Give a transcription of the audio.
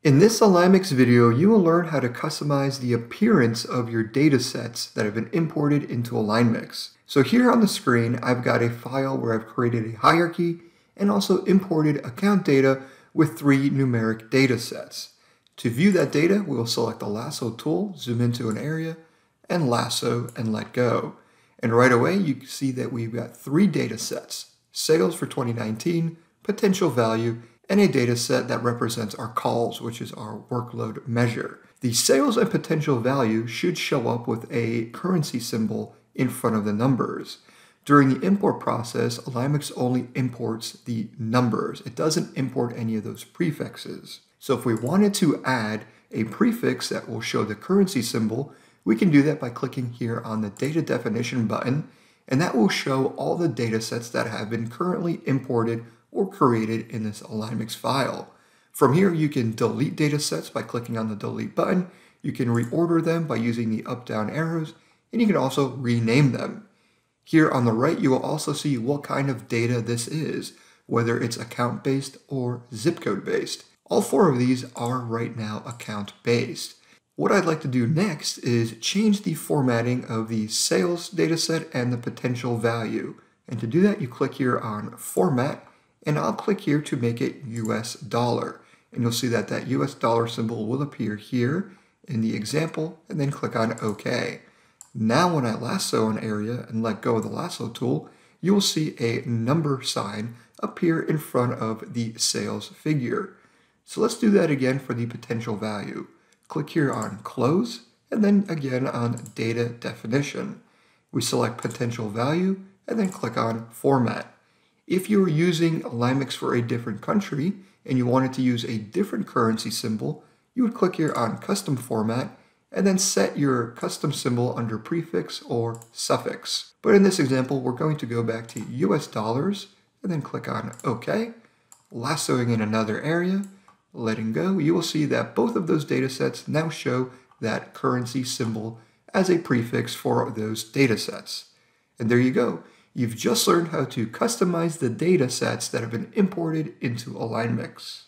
In this AlignMix video, you will learn how to customize the appearance of your data sets that have been imported into AlignMix. So here on the screen, I've got a file where I've created a hierarchy and also imported account data with 3 numeric data sets. To view that data, we'll select the lasso tool, zoom into an area, and lasso and let go. And right away, you can see that we've got 3 data sets: sales for 2019, potential value, and a data set that represents our calls, which is our workload measure. The sales and potential value should show up with a currency symbol in front of the numbers. During the import process, AlignMix only imports the numbers. It doesn't import any of those prefixes. So if we wanted to add a prefix that will show the currency symbol, we can do that by clicking here on the data definition button, and that will show all the data sets that have been currently imported or created in this AlignMix file. From here, you can delete data sets by clicking on the delete button. You can reorder them by using the up-down arrows, and you can also rename them. Here on the right, you will also see what kind of data this is, whether it's account-based or zip code-based. All 4 of these are right now account-based. What I'd like to do next is change the formatting of the sales dataset and the potential value. And to do that, you click here on Format, and I'll click here to make it US dollar. And you'll see that that US dollar symbol will appear here in the example, and then click on OK. Now when I lasso an area and let go of the lasso tool, you will see a number sign appear in front of the sales figure. So let's do that again for the potential value. Click here on Close, and then again on Data Definition. We select Potential Value, and then click on Format. If you were using AlignMix for a different country, and you wanted to use a different currency symbol, you would click here on Custom Format, and then set your custom symbol under prefix or suffix. But in this example, we're going to go back to US dollars, and then click on OK. Lassoing in another area, letting go, you will see that both of those data sets now show that currency symbol as a prefix for those data sets. And there you go. You've just learned how to customize the data sets that have been imported into AlignMix.